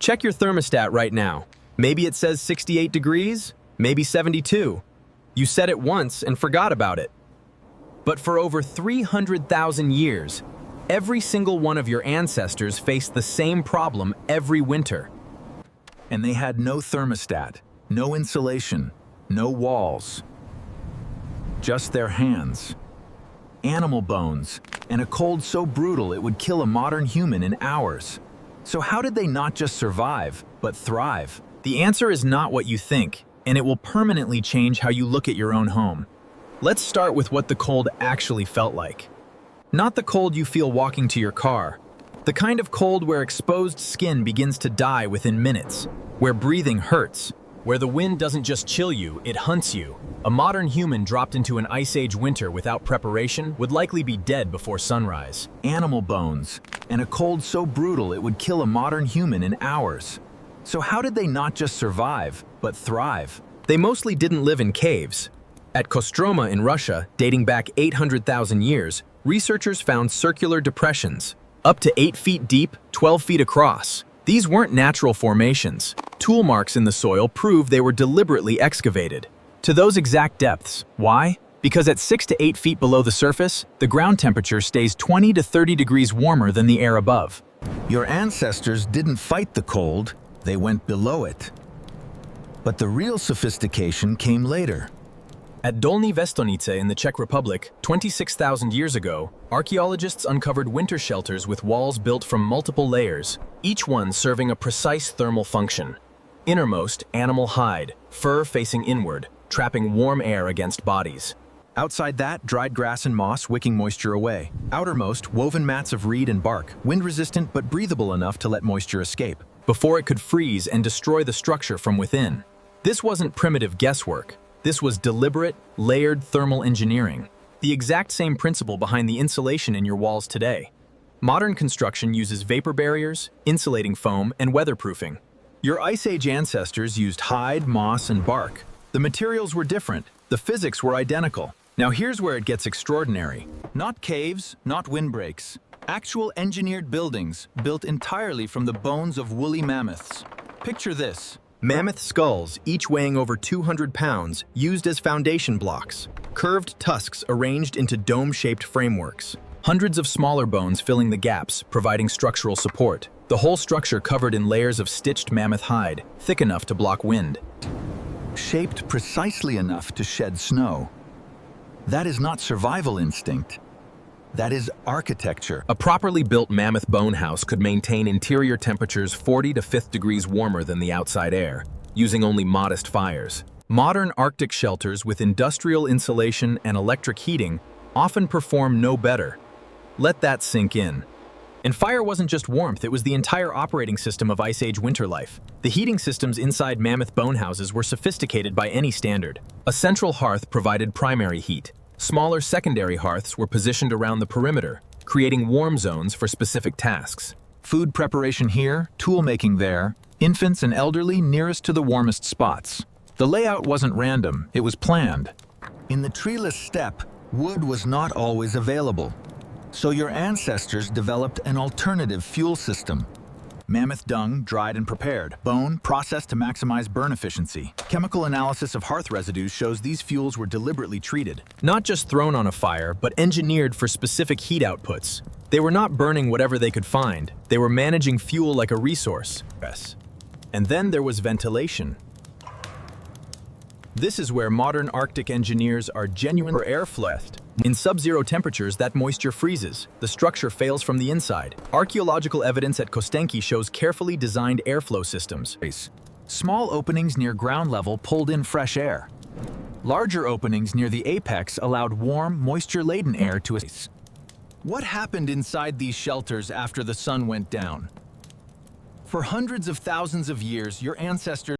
Check your thermostat right now. Maybe it says 68 degrees, maybe 72. You set it once and forgot about it. But for over 300,000 years, every single one of your ancestors faced the same problem every winter. And they had no thermostat, no insulation, no walls. Just their hands, animal bones, and a cold so brutal it would kill a modern human in hours. So how did they not just survive, but thrive? The answer is not what you think, and it will permanently change how you look at your own home. Let's start with what the cold actually felt like. Not the cold you feel walking to your car. The kind of cold where exposed skin begins to die within minutes, where breathing hurts, where the wind doesn't just chill you, it hunts you. A modern human dropped into an ice age winter without preparation would likely be dead before sunrise. Animal bones, and a cold so brutal it would kill a modern human in hours. So how did they not just survive, but thrive? They mostly didn't live in caves. At Kostroma in Russia, dating back 800,000 years, researchers found circular depressions, up to 8 feet deep, 12 feet across. These weren't natural formations. Tool marks in the soil prove they were deliberately excavated. To those exact depths. Why? Because at 6 to 8 feet below the surface, the ground temperature stays 20 to 30 degrees warmer than the air above. Your ancestors didn't fight the cold, they went below it. But the real sophistication came later. At Dolni Vestonice in the Czech Republic, 26,000 years ago, archaeologists uncovered winter shelters with walls built from multiple layers, each one serving a precise thermal function. Innermost, animal hide, fur facing inward, trapping warm air against bodies. Outside that, dried grass and moss wicking moisture away. Outermost, woven mats of reed and bark, wind-resistant but breathable enough to let moisture escape. Before it could freeze and destroy the structure from within. This wasn't primitive guesswork. This was deliberate, layered thermal engineering, the exact same principle behind the insulation in your walls today. Modern construction uses vapor barriers, insulating foam, and weatherproofing. Your Ice Age ancestors used hide, moss, and bark. The materials were different, the physics were identical. Now here's where it gets extraordinary. Not caves, not windbreaks. Actual engineered buildings built entirely from the bones of woolly mammoths. Picture this. Mammoth skulls, each weighing over 200 pounds, used as foundation blocks. Curved tusks arranged into dome-shaped frameworks. Hundreds of smaller bones filling the gaps, providing structural support. The whole structure covered in layers of stitched mammoth hide, thick enough to block wind. Shaped precisely enough to shed snow. That is not survival instinct. That is architecture. A properly built mammoth bone house could maintain interior temperatures 40 to 5th degrees warmer than the outside air, using only modest fires. Modern Arctic shelters with industrial insulation and electric heating often perform no better. Let that sink in. And fire wasn't just warmth, it was the entire operating system of Ice Age winter life. The heating systems inside mammoth bone houses were sophisticated by any standard. A central hearth provided primary heat. Smaller secondary hearths were positioned around the perimeter, creating warm zones for specific tasks. Food preparation here, tool making there, infants and elderly nearest to the warmest spots. The layout wasn't random, it was planned. In the treeless steppe, wood was not always available. So your ancestors developed an alternative fuel system. Mammoth dung, dried and prepared. Bone, processed to maximize burn efficiency. Chemical analysis of hearth residues shows these fuels were deliberately treated. Not just thrown on a fire, but engineered for specific heat outputs. They were not burning whatever they could find. They were managing fuel like a resource. And then there was ventilation. This is where modern Arctic engineers are genuine for airflow. In sub-zero temperatures, that moisture freezes. The structure fails from the inside. Archaeological evidence at Kostenki shows carefully designed airflow systems. Small openings near ground level pulled in fresh air. Larger openings near the apex allowed warm, moisture-laden air to escape. What happened inside these shelters after the sun went down? For hundreds of thousands of years, your ancestors